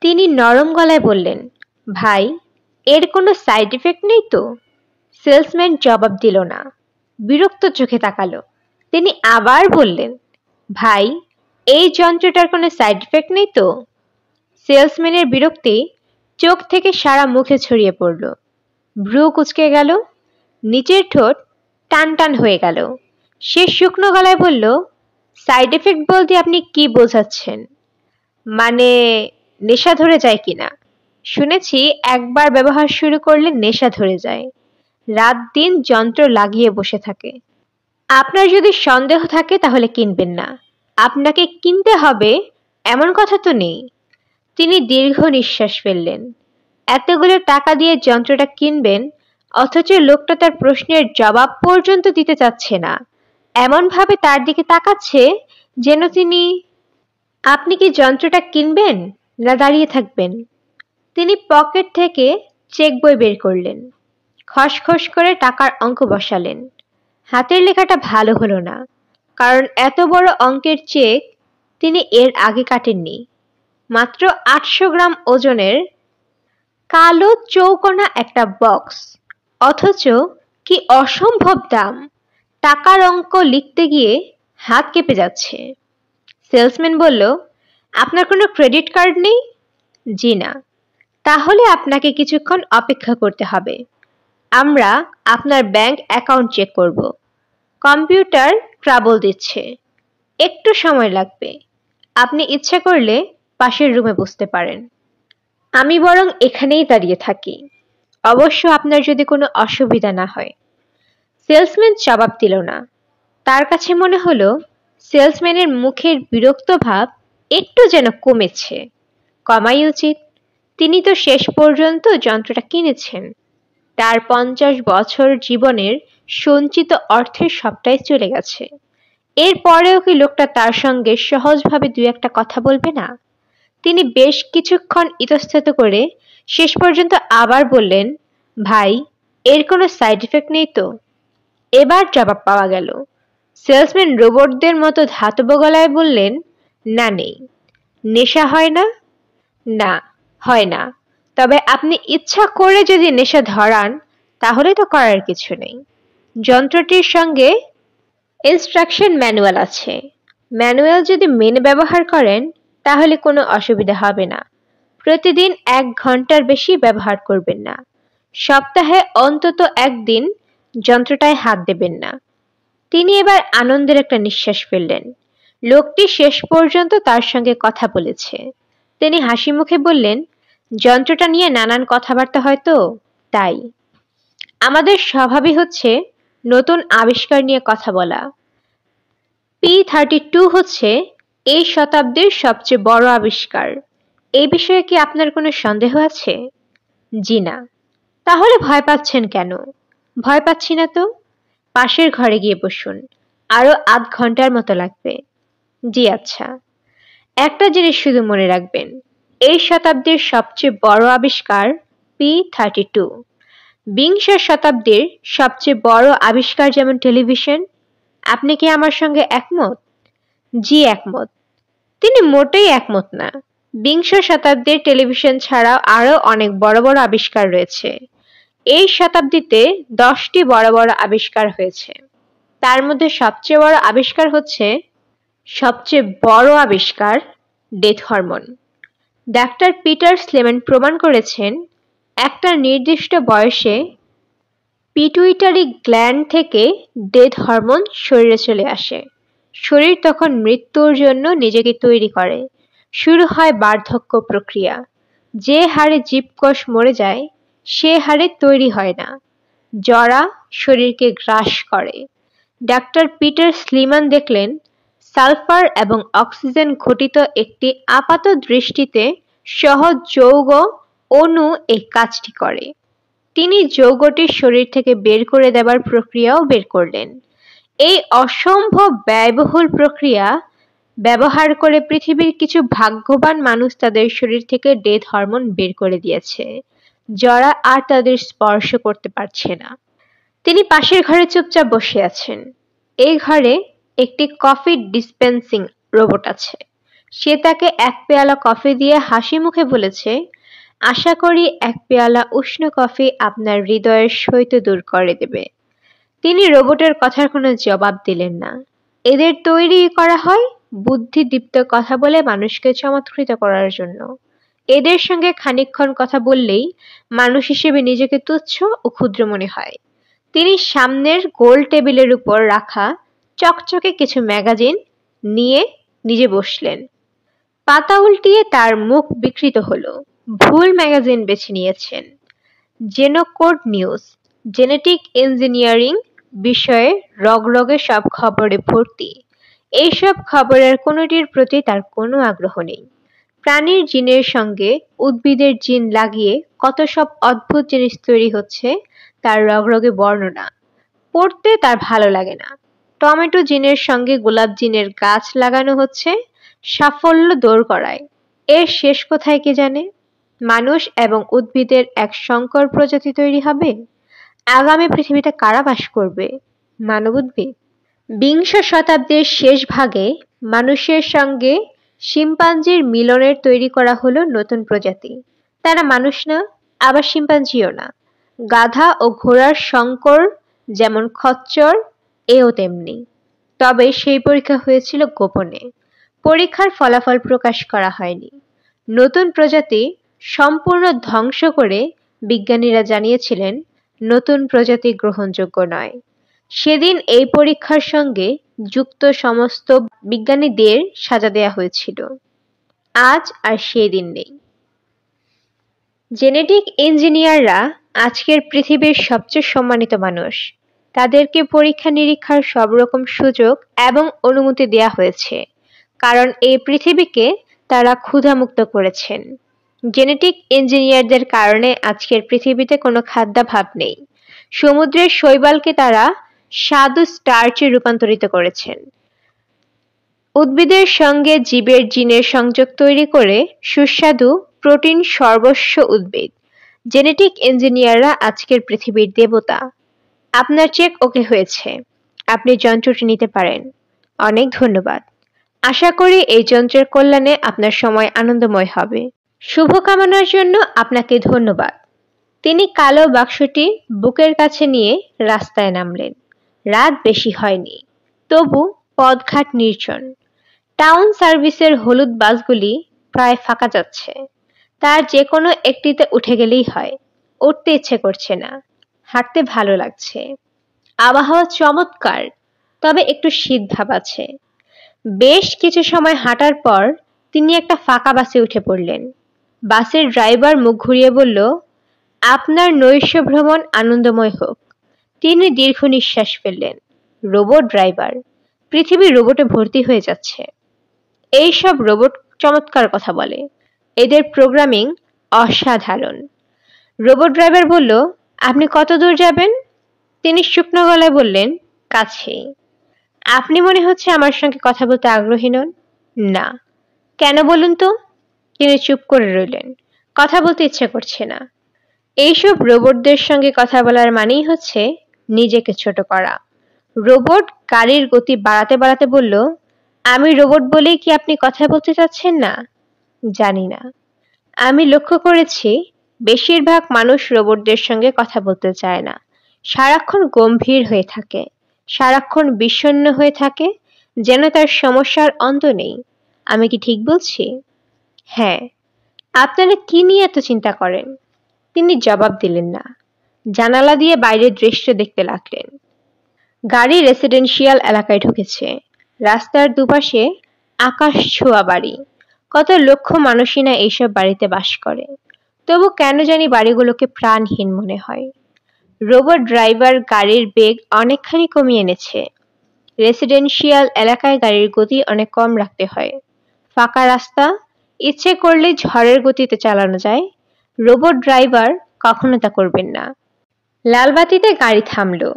তিনি নরম গলায় বললেন, ভাই, এর কোনো সাইড ইফেক্ট নেই তো? সেলসম্যান জবাব দিল না, বিরক্ত চোখে তাকালো। তিনি আবার বললেন, ভাই, এই যন্ত্রটার কোনো সাইড ইফেক্ট নেই তো? সেলসম্যানের বিরক্তি চোখ থেকে সারা মুখে ছড়িয়ে পড়ল। ভ্রু কুঁচকে গেল, নিচের ঠোঁট টান টান হয়ে গেল। সে শুকনো গলায় বলল, সাইড এফেক্ট বলতে আপনি কি বোঝাচ্ছেন? মানে নেশা ধরে যায় কিনা? শুনেছি একবার ব্যবহার শুরু করলে নেশা ধরে যায়, রাত দিন যন্ত্র লাগিয়ে বসে থাকে। আপনার যদি সন্দেহ থাকে তাহলে কিনবেন না, আপনাকে কিনতে হবে এমন কথা তো নেই। তিনি দীর্ঘ নিঃশ্বাস ফেললেন। এতগুলো টাকা দিয়ে যন্ত্রটা কিনবেন, অথচ লোকটা তার প্রশ্নের জবাব পর্যন্ত দিতে চাচ্ছে না। এমন ভাবে তার দিকে তাকাচ্ছে যেন তিনি... আপনি কি যন্ত্রটা কিনবেন না দাঁড়িয়ে থাকবেন? তিনি পকেট থেকে চেক বই বের করলেন, খসখস করে টাকার অঙ্ক বসালেন। হাতের লেখাটা ভালো হলো না, কারণ এত বড় অঙ্কের চেক তিনি এর আগে কাটেননি। মাত্র 800 গ্রাম ওজনের কালো চৌকোনা একটা বক্স, অথচ কি অসম্ভব দাম! টাকার অঙ্ক লিখতে গিয়ে হাত কেঁপে যাচ্ছে। সেলসম্যান বলল, আপনার কোনো ক্রেডিট কার্ড নেই? জি না। তাহলে আপনাকে কিছুক্ষণ অপেক্ষা করতে হবে। আমরা আপনার ব্যাংক অ্যাকাউন্ট চেক করব। কম্পিউটার ট্রাবল দিচ্ছে, একটু সময় লাগবে। আপনি ইচ্ছে করলে পাশের রুমে বসতে পারেন। আমি বরং এখানেই দাঁড়িয়ে থাকি, অবশ্য আপনার যদি কোনো অসুবিধা না হয়। সেলসম্যান জবাব দিল না। তার কাছে মনে হলো সেলসম্যানের মুখের বিরক্ত ভাব একটু যেন কমেছে। কমাই উচিত, তিনি তো শেষ পর্যন্ত যন্ত্রটা কিনেছেন। তার 50 বছর জীবনের সঞ্চিত অর্থের সবটাই চলে গেছে। এরপরেও কি লোকটা তার সঙ্গে সহজভাবে দুই একটা কথা বলবে না? তিনি বেশ কিছুক্ষণ ইতস্তত করে শেষ পর্যন্ত আবার বললেন, ভাই, এর কোনো সাইড ইফেক্ট নেই তো? এবার জবাব পাওয়া গেল। সেলসম্যান রোবটদের মতো ধাতব গলায় বললেন, না, নেই। নেশা হয় না? না, হয় না। তবে আপনি ইচ্ছা করে যদি নেশা ধরান, তাহলে তো করার কিছু নেই। যন্ত্রটির সঙ্গে ইনস্ট্রাকশন ম্যানুয়াল আছে। ম্যানুয়াল যদি মেনে ব্যবহার করেন তাহলে কোনো অসুবিধা হবে না। প্রতিদিন 1 ঘন্টার বেশি ব্যবহার করবেন না। সপ্তাহে অন্তত একদিন যন্ত্রটায় হাত দেবেন না। তিনি এবার আনন্দের একটা নিঃশ্বাস ফেললেন। লোকটি শেষ পর্যন্ত তার সঙ্গে কথা বলেছে। তিনি হাসি মুখে বললেন, যন্ত্রটা নিয়ে নানান কথাবার্তা হয়তো, তাই। আমাদের স্বভাবই হচ্ছে নতুন আবিষ্কার নিয়ে কথা বলা। P-32 হচ্ছে এই শতাব্দীর সবচেয়ে বড় আবিষ্কার। এই বিষয়ে কি আপনার কোনো সন্দেহ আছে? জি না। তাহলে ভয় পাচ্ছেন কেন? ভয় পাচ্ছি না তো। পাশের ঘরে গিয়ে বসুন, আরো আধ ঘন্টার মতো লাগবে। জি আচ্ছা। একটা জিনিস শুধু মনে রাখবেন, এই শতাব্দীর সবচেয়ে বড় আবিষ্কার P-32। বিংশ শতাব্দীর সবচেয়ে বড় আবিষ্কার যেমন টেলিভিশন। আপনি কি আমার সঙ্গে একমত? জি একমত। তিনি মোটেই একমত না। বিংশ শতাব্দীর টেলিভিশন ছাড়াও আরো অনেক বড় বড় আবিষ্কার রয়েছে। এই শতাব্দীতে 10টি বড় বড় আবিষ্কার হয়েছে। তার মধ্যে সবচেয়ে বড় আবিষ্কার ডেথ হরমোন। ডাক্তার পিটার স্লেম্যান প্রমাণ করেছেন, একটা নির্দিষ্ট বয়সে পিটুইটারি গ্ল্যান্ড থেকে ডেথ হরমোন শরীরে চলে আসে। শরীর তখন মৃত্যুর জন্য নিজেকে তৈরি করে। শুরু হয় বার্ধক্য প্রক্রিয়া। যে হারে জীবকোষ মরে যায়, সে হারে তৈরি হয় না। জরা শরীরকে গ্রাস করে। ডাক্তার পিটার স্লিমান দেখলেন, সালফার এবং অক্সিজেন ঘটিত একটি আপাত দৃষ্টিতে সহজ যৌগ অণু এই কাজটি করে। তিনি যৌগটি শরীর থেকে বের করে দেবার প্রক্রিয়াও বের করলেন। এই অসম্ভব ব্যয়বহুল প্রক্রিয়া ব্যবহার করে পৃথিবীর কিছু ভাগ্যবান মানুষ তাদের শরীর থেকে ডেথ হরমোন বের করে দিয়েছে, যারা আর তাদের স্পর্শ করতে পারছে না। তিনি পাশের ঘরে চুপচাপ বসে আছেন। এই ঘরে একটি কফি ডিসপেন্সিং রোবট আছে। সে তাকে 1 পেয়ালা কফি দিয়ে হাসি মুখে বলেছে, আশা করি 1 পেয়ালা উষ্ণ কফি আপনার হৃদয়ের শৈত দূর করে দেবে। তিনি রোবটের কথার কোনো জবাব দিলেন না। এদের তৈরি করা হয় বুদ্ধিদীপ্ত কথা বলে মানুষকে চমৎকৃত করার জন্য। এদের সঙ্গে খানিকক্ষণ কথা বললেই মানুষ হিসেবে নিজেকে তুচ্ছ ও ক্ষুদ্র মনে হয়। তিনি সামনের গোল টেবিলের উপর রাখা চকচকে কিছু ম্যাগাজিন নিয়ে নিজে বসলেন। পাতা উল্টিয়ে তার মুখ বিকৃত হলো। ভুল ম্যাগাজিন বেছে নিয়েছেন। জেনোকোড নিউজ, জেনেটিক ইঞ্জিনিয়ারিং বিষয়ে রগরগে সব খবরে ভর্তি। এইসব খবরের কোনোটির প্রতি তার কোনো আগ্রহ নেই। প্রাণীর জিনের সঙ্গে উদ্ভিদের জিন লাগিয়ে কত সব অদ্ভুত জিনিস তৈরি হচ্ছে তার রগরগে বর্ণনা পড়তে তার ভালো লাগে না। টমেটো জিনের সঙ্গে গোলাপ জিনের গাছ লাগানো হচ্ছে সাফল্য দৌড় করায়। এর শেষ কোথায় কে জানে? মানুষ এবং উদ্ভিদের এক সংকর প্রজাতি তৈরি হবে। আগামী পৃথিবীতে কারা বাস করবে? মানব উদ্ভিদ। বিংশ শতাব্দীর শেষ ভাগে মানুষের সঙ্গে শিম্পাঞ্জির মিলনের তৈরি করা হলো নতুন প্রজাতি। তারা মানুষ না, আবার শিম্পাঞ্জিও না। গাধা ও ঘোড়ার সংকর যেমন খচ্চর, এও তেমনি। তবে সেই পরীক্ষা হয়েছিল গোপনে। পরীক্ষার ফলাফল প্রকাশ করা হয়নি। নতুন প্রজাতি সম্পূর্ণ ধ্বংস করে বিজ্ঞানীরা জানিয়েছিলেন নতুন প্রজাতি গ্রহণযোগ্য নয়। সেদিন এই পরীক্ষার সঙ্গে যুক্ত সমস্ত বিজ্ঞানীদের সাজা দেয়া হয়েছিল। আজ আর সেই দিন নেই। জেনেটিক ইঞ্জিনিয়াররা আজকের পৃথিবীর সবচেয়ে সম্মানিত মানুষ। তাদেরকে পরীক্ষা নিরীক্ষার সব রকম সুযোগ এবং অনুমতি দেয়া হয়েছে, কারণ এই পৃথিবীকে তারা ক্ষুধামুক্ত করেছেন। জেনেটিক ইঞ্জিনিয়ারদের কারণে আজকের পৃথিবীতে কোনো খাদ্যাভাব নেই। সমুদ্রের শৈবালকে তারা স্বাদু স্টার্চে রূপান্তরিত করেছেন। উদ্ভিদের সঙ্গে জীবের জিনের সংযোগ তৈরি করে সুস্বাদু প্রোটিন সর্বস্ব উদ্ভিদ। জেনেটিক ইঞ্জিনিয়াররা আজকের পৃথিবীর দেবতা। আপনার চেক ওকে হয়েছে। আপনি যন্ত্রটি নিতে পারেন। অনেক ধন্যবাদ। আশা করি এই যন্ত্রের কল্যাণে আপনার সময় আনন্দময় হবে। শুভকামনার জন্য আপনাকে ধন্যবাদ। তিনি কালো বাক্সটি বুকের কাছে নিয়ে রাস্তায় নামলেন। রাত বেশি হয়নি, তবু পথঘাট নির্জন। টাউন সার্ভিসের হলুদ বাসগুলি প্রায় ফাঁকা যাচ্ছে। তার যে কোনো একটিতে উঠে গেলেই হয়। উঠতে ইচ্ছে করছে না, হাঁটতে ভালো লাগছে। আবহাওয়া চমৎকার, তবে একটু শীত ভাব আছে। বেশ কিছু সময় হাঁটার পর তিনি একটা ফাঁকা বাসে উঠে পড়লেন। বাসের ড্রাইভার মুখ ঘুরিয়ে বলল, আপনার নৈশ ভ্রমণ আনন্দময় হোক। তিনি দীর্ঘ নিঃশ্বাস ফেললেন। Robot driver. পৃথিবী রোবটে ভর্তি হয়ে যাচ্ছে। এইসব রোবট চমৎকার কথা বলে। এদের প্রোগ্রামিং অসাধারণ। রোবট ড্রাইভার বলল, আপনি কত দূর যাবেন? তিনি শুকনো গলায় বললেন, কাছেই। আপনি মনে হচ্ছে আমার সঙ্গে কথা বলতে আগ্রহী নন। না। কেন বলুন তো? তিনি চুপ করে রইলেন। কথা বলতে ইচ্ছে করছে না। এইসব রোবটদের সঙ্গে কথা বলার মানেই হচ্ছে নিজেকে ছোট করা। রোবট গাড়ির গতি বাড়াতে বাড়াতে বলল, আমি রোবট বলেই কি আপনি কথা বলতে চাচ্ছেন না? জানি না। আমি লক্ষ্য করেছি বেশিরভাগ মানুষ রোবটদের সঙ্গে কথা বলতে চায় না। সারাক্ষণ গম্ভীর হয়ে থাকে, সারাক্ষণ বিষণ্ণ হয়ে থাকে, যেন তার সমস্যার অন্ত নেই। আমি কি ঠিক বলছি? হ্যাঁ। আপনারা কি নিয়ে এত চিন্তা করেন? তিনি জবাব দিলেন না। জানালা দিয়ে বাইরের দৃশ্য দেখতে লাগলেন। গাড়ি রেসিডেন্সিয়াল এলাকায় ঢুকেছে। রাস্তার দুপাশে আকাশ ছোঁয়া বাড়ি। কত লক্ষ মানুষই না এইসব বাড়িতে বাস করে। তবু কেন জানি বাড়িগুলোকে প্রাণহীন মনে হয়। রোবট ড্রাইভার গাড়ির বেগ অনেকখানি কমিয়ে এনেছে। রেসিডেন্সিয়াল এলাকায় গাড়ির গতি অনেক কম রাখতে হয়। ফাঁকা রাস্তা, ইচ্ছে করলে ঝড়ের গতিতে চালানো যায়। রোবট ড্রাইভার কখনো তা করবেন না। লালবাতিতে গাড়ি থামলো।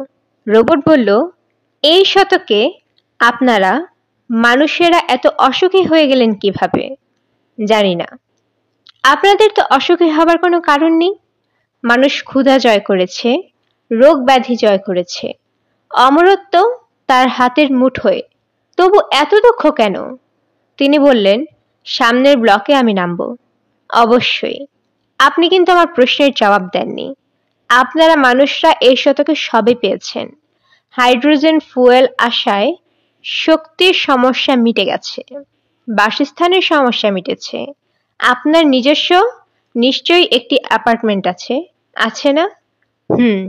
রোবট বলল, এই শতকে আপনারা মানুষেরা এত অসুখী হয়ে গেলেন কিভাবে? জানি না। আপনাদের তো অসুখী হবার কোনো কারণ নেই। মানুষ ক্ষুধা জয় করেছে, রোগ ব্যাধি জয় করেছে। অমরত্ব তার হাতের মুঠোয়। তবু এত দুঃখ কেন? তিনি বললেন, সামনের ব্লকে আমি নামবো। অবশ্যই। আপনি কিন্তু আমার প্রশ্নের জবাব দেননি। আপনারা মানুষরা এই শতকে সবই পেয়েছেন। হাইড্রোজেন ফুয়েল আসায় শক্তির সমস্যা মিটে গেছে, বাসস্থানের সমস্যা মিটেছে। আপনার নিজস্ব নিশ্চয়ই একটি অ্যাপার্টমেন্ট আছে, আছে না? হুম।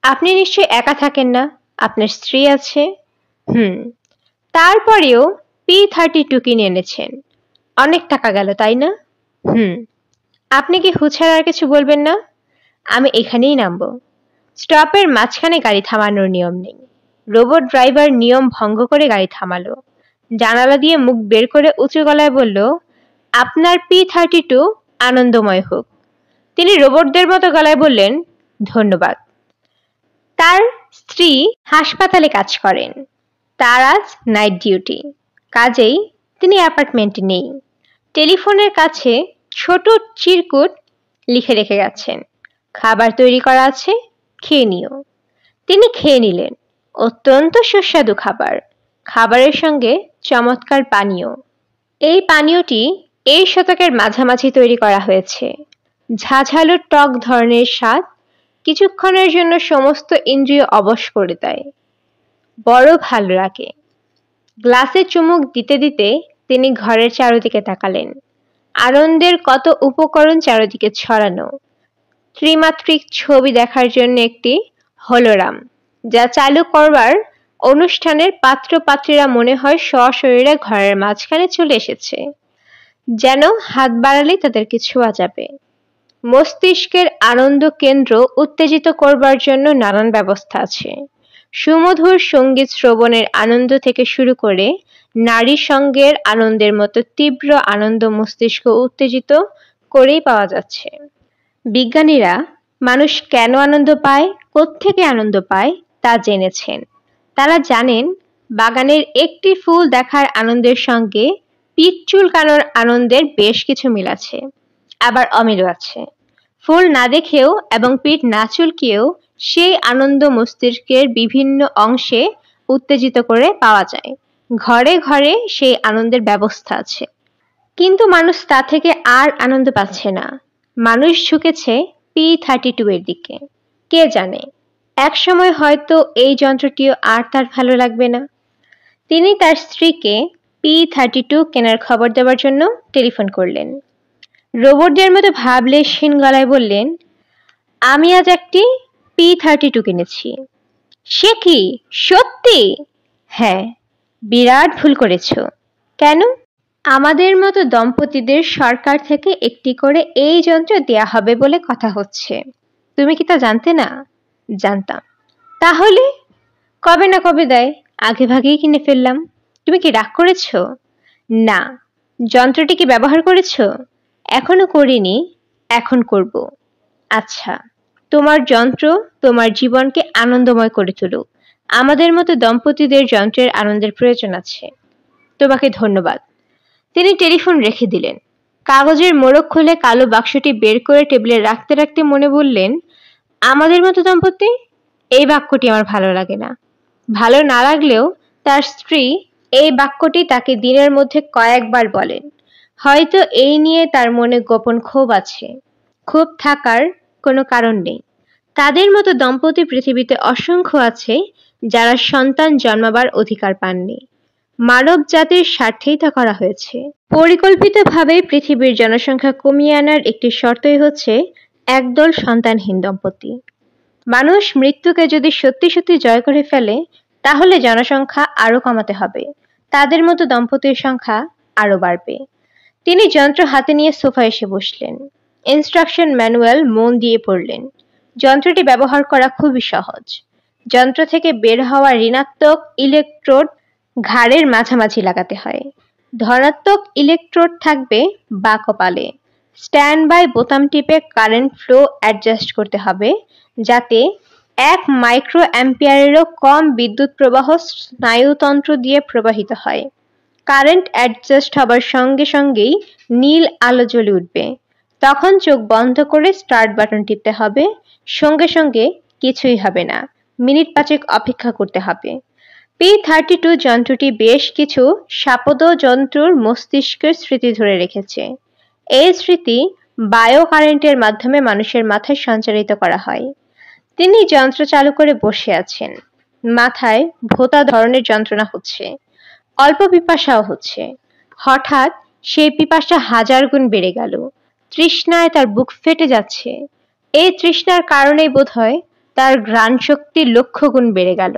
আপনি নিশ্চয়ই একা থাকেন না, আপনার স্ত্রী আছে। হুম। তারপরেও P-32 কিনে এনেছেন, অনেক টাকা গেল তাই না? হুম। আপনি কি হুঁছার আর কিছু বলবেন না? আমি এখানেই নামবো। স্টপের মাঝখানে গাড়ি থামানোর নিয়ম নেই। রোবট ড্রাইভার নিয়ম ভঙ্গ করে গাড়ি থামালো। জানালা দিয়ে মুখ বের করে উঁচু গলায় বলল, আপনার P-32 আনন্দময় হোক। তিনি রোবটদের মতো গলায় বললেন, ধন্যবাদ। তার স্ত্রী হাসপাতালে কাজ করেন। তার আজ নাইট ডিউটি, কাজেই তিনি অ্যাপার্টমেন্টে নেই। টেলিফোনের কাছে ছোট চিরকুট লিখে রেখে গেছেন, খাবার তৈরি করা আছে, খেয়ে নিও। তিনি খেয়ে নিলেন। অত্যন্ত সুস্বাদু খাবার, খাবারের সঙ্গে চমৎকার পানীয়। এই পানীয়টি এই শতকের মাঝামাঝি তৈরি করা হয়েছে। ঝাঝালো টক ধরনের স্বাদ কিছুক্ষণের জন্য সমস্ত ইন্দ্রিয় অবশ করে দেয়, বড় ভালো লাগে। গ্লাসে চুমুক দিতে দিতে তিনি ঘরের চারদিকে তাকালেন। আনন্দের কত উপকরণ চারদিকে ছড়ানো। ত্রিমাত্রিক ছবি দেখার জন্য একটি হলোরাম, যা চালু করবার অনুষ্ঠানের পাত্র পাত্রীরা মনে হয় সশরীরে ঘরের মাঝখানে চলে এসেছে, যেন হাত বাড়ালেই তাদেরকে ছোঁয়া যাবে। মস্তিষ্কের আনন্দ কেন্দ্র উত্তেজিত করবার জন্য নানান ব্যবস্থা আছে। সুমধুর সঙ্গীত শ্রবণের আনন্দ থেকে শুরু করে নারী সঙ্গের আনন্দের মতো তীব্র আনন্দ মস্তিষ্ক উত্তেজিত করেই পাওয়া যাচ্ছে। বিজ্ঞানীরা মানুষ কেন আনন্দ পায়, কোত্থেকে আনন্দ পায় তা জেনেছেন। তারা জানেন বাগানের একটি ফুল দেখার আনন্দের সঙ্গে পিঠ চুলকানোর আনন্দের বেশ কিছু মিল আছে, আবার অমিলও আছে। ফুল না দেখেও এবং পিঠ না চুলকিয়েও সেই আনন্দ মস্তিষ্কের বিভিন্ন অংশে উত্তেজিত করে পাওয়া যায়। ঘরে ঘরে সেই আনন্দের ব্যবস্থা আছে। কিন্তু মানুষ তা থেকে আর আনন্দ পাচ্ছে না। মানুষ ঝুঁকেছে P-32 এর দিকে। কে জানে, একসময় হয়তো এই যন্ত্রটিও আর তার ভালো লাগবে না। তিনি তার স্ত্রীকে P-32 কেনার খবর দেওয়ার জন্য টেলিফোন করলেন। রোবটদের মতো ভাবলেশহীন গলায় বললেন, আমি আজ একটি P-32 কিনেছি। সে কি, সত্যি? হ্যাঁ। বিরাট ভুল করেছ। কেন? আমাদের মতো দম্পতিদের সরকার থেকে একটি করে এই যন্ত্র দেয়া হবে বলে কথা হচ্ছে। তুমি কি তা জানতে না? জানতাম। তাহলে কবে না কবে দেয়, আগে ভাগেই কিনে ফেললাম। তুমি কি রাগ করেছ? না। যন্ত্রটি কি ব্যবহার করেছ? এখনো করিনি, এখন করব। আচ্ছা, তোমার যন্ত্র তোমার জীবনকে আনন্দময় করে তুলুক। আমাদের মতো দম্পতিদের যন্ত্রের আনন্দের প্রয়োজন আছে। তোমাকে ধন্যবাদ। তিনি টেলিফোন রেখে দিলেন। কাগজের মোড়ক খুলে কালো বাক্সটি বের করে টেবিলে রাখতে রাখতে মনে বললেন, আমাদের মতো দম্পতি, এই বাক্যটি আমার ভালো লাগে না। ভালো না লাগলেও তার স্ত্রী এই বাক্যটি তাকে দিনের মধ্যে কয়েকবার বলেন। হয়তো এই নিয়ে তার মনে গোপন ক্ষোভ আছে। ক্ষোভ থাকার কোনো কারণ নেই। তাদের মতো দম্পতি পৃথিবীতে অসংখ্য আছে যারা সন্তান জন্মাবার অধিকার পাননি। মানব জাতির স্বার্থেই তা করা হয়েছে। পরিকল্পিতভাবে পৃথিবীর জনসংখ্যা কমিয়ে আনার একটি শর্তই হচ্ছে একদল সন্তানহীন দম্পতি। মানুষ মৃত্যুকে যদি সত্যি সত্যি জয় করে ফেলে, তাহলে জনসংখ্যা আরো কমাতে হবে, তাদের মতো দম্পতির সংখ্যা আরো বাড়বে। তিনি যন্ত্র হাতে নিয়ে সোফায় এসে বসলেন। ইনস্ট্রাকশন ম্যানুয়াল মন দিয়ে পড়লেন। যন্ত্রটি ব্যবহার করা খুবই সহজ। যন্ত্র থেকে বের হওয়া ঋণাত্মক ইলেকট্রোড ঘাড়ের মাঝামাঝি লাগাতে হয়। ধনাত্মক ইলেকট্রোড থাকবে বাঁ কপালে। স্ট্যান্ড বাই বোতাম টিপে কারেন্ট ফ্লো অ্যাডজাস্ট করতে হবে, যাতে 1 মাইক্রো অ্যাম্পিয়ারেরও কম বিদ্যুৎ প্রবাহ স্নায়ুতন্ত্র দিয়ে প্রবাহিত হয়। কারেন্ট অ্যাডজাস্ট হবার সঙ্গে সঙ্গেই নীল আলো জ্বলে উঠবে। তখন চোখ বন্ধ করে স্টার্ট বাটন টিপতে হবে। সঙ্গে সঙ্গে কিছুই হবে না, মিনিট 5 অপেক্ষা করতে হবে। P32 যন্ত্রটি বেশ কিছু স্বাপদ জন্তুর মস্তিষ্কের স্মৃতি ধরে রেখেছে। এই স্মৃতি বায়ো কারেন্টের মাধ্যমে মানুষের মাথায় সঞ্চারিত করা হয়। তিনি যন্ত্র চালু করে বসে আছেন। মাথায় ভোঁতা ধরনের যন্ত্রণা হচ্ছে, অল্প পিপাসাও হচ্ছে। হঠাৎ সেই পিপাসা 1000 গুণ বেড়ে গেল। তৃষ্ণায় তার বুক ফেটে যাচ্ছে। এই তৃষ্ণার কারণেই বোধহয় তার ঘ্রাণ শক্তি 1,00,000 গুণ বেড়ে গেল।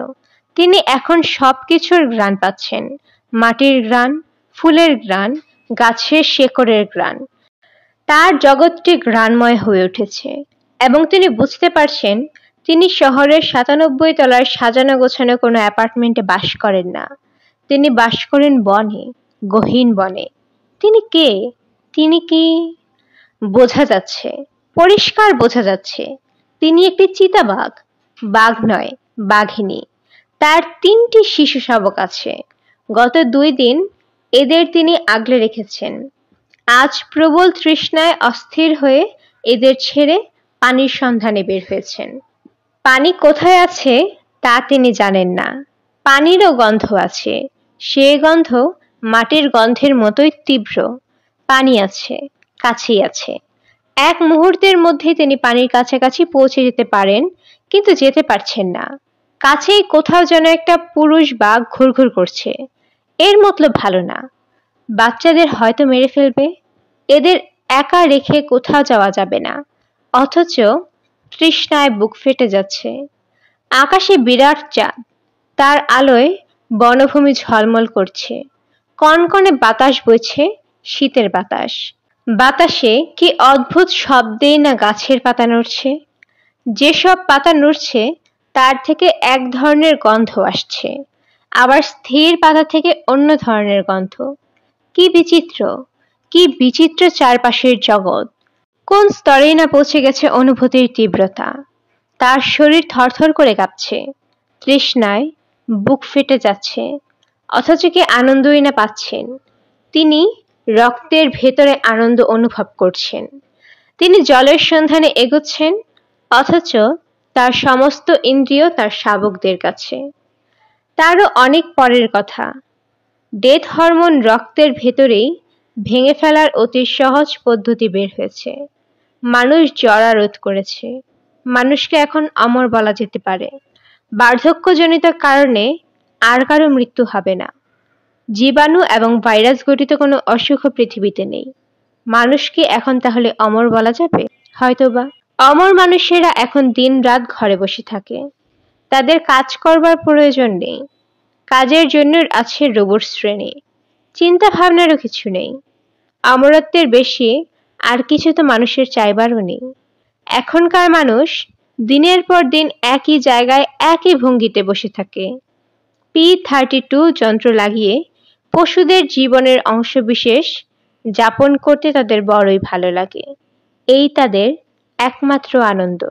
তিনি এখন সবকিছুর ঘ্রাণ পাচ্ছেন, মাটির ঘ্রাণ, ফুলের ঘ্রাণ, গাছের শেকড়ের ঘ্রাণ। তার জগৎটি ঘ্রাণময় হয়ে উঠেছে এবং তিনি বুঝতে পারছেন তিনি শহরের 97 তলার সাজানো গোছানো কোনো অ্যাপার্টমেন্টে বাস করেন না। তিনি বাস করেন বনে, গহীন বনে। তিনি কে? তিনি কি? বোঝা যাচ্ছে, পরিষ্কার বোঝা যাচ্ছে তিনি একটি চিতাবাঘ। বাঘ নয়, বাঘিনী। তার 3টি শিশু শাবক আছে। গত 2 দিন এদের তিনি আগলে রেখেছেন। আজ প্রবল তৃষ্ণায় অস্থির হয়ে এদের ছেড়ে পানির সন্ধানে বের হয়েছেন। পানি কোথায় আছে তা তিনি জানেন না। পানিরও গন্ধ আছে। সে গন্ধ মাটির গন্ধের মতোই তীব্র। পানি আছে, কাছেই আছে। এক মুহূর্তের মধ্যেই তিনি পানির কাছাকাছি পৌঁছে যেতে পারেন, কিন্তু যেতে পারছেন না। কাছেই কোথাও যেন একটা পুরুষ বাঘ ঘুরঘুর করছে। এর মতলব ভালো না। বাচ্চাদের হয়তো মেরে ফেলবে। এদের একা রেখে কোথাও যাওয়া যাবে না। অথচ তৃষ্ণায় বুক ফেটে যাচ্ছে। আকাশে বিরাট চাঁদ। তার আলোয় বনভূমি ঝলমল করছে। কনকনে বাতাস বইছে, শীতের বাতাস। বাতাসে কি অদ্ভুত শব্দেই না গাছের পাতা নড়ছে। যেসব পাতা নড়ছে তার থেকে এক ধরনের গন্ধ আসছে, আবার স্থির পাতা থেকে অন্য ধরনের গন্ধ। কি বিচিত্র, কি বিচিত্র চারপাশের জগৎ। কোন স্তরেই না পৌঁছে গেছে অনুভূতির তীব্রতা। তার শরীর থরথর করে কাঁপছে। তৃষ্ণায় বুক ফেটে যাচ্ছে। অথচ কি আনন্দই না পাচ্ছেন। তিনি রক্তের ভেতরে আনন্দ অনুভব করছেন। তিনি জলের সন্ধানে এগোচ্ছেন, অথচ তার সমস্ত ইন্দ্রিয় তার শাবকদের কাছে। তারও অনেক পরের কথা। ডেথ হরমোন রক্তের ভেতরেই ভেঙে ফেলার অতি সহজ পদ্ধতি বের হয়েছে। মানুষ জরা রোধ করেছে। মানুষকে এখন অমর বলা যেতে পারে। বার্ধক্যজনিত কারণে আর কারো মৃত্যু হবে না। জীবাণু এবং ভাইরাস গঠিত কোনো অসুখ পৃথিবীতে নেই। মানুষকে এখন তাহলে অমর বলা যাবে? হয়তোবা। অমর মানুষেরা এখন দিন-রাত ঘরে বসে থাকে। তাদের কাজ করবার প্রয়োজন নেই। কাজের জন্য আছে রোবট শ্রেণী। চিন্তা ভাবনারও কিছু নেই। অমরত্বের বেশি আর কিছু তো মানুষের চাইবারও নেই। এখনকার মানুষ দিনের পর দিন একই জায়গায় একই ভঙ্গিতে বসে থাকে। P32 যন্ত্র লাগিয়ে পশুদের জীবনের অংশবিশেষ যাপন করতে তাদের বড়ই ভালো লাগে। এই তাদের একমাত্র আনন্দ।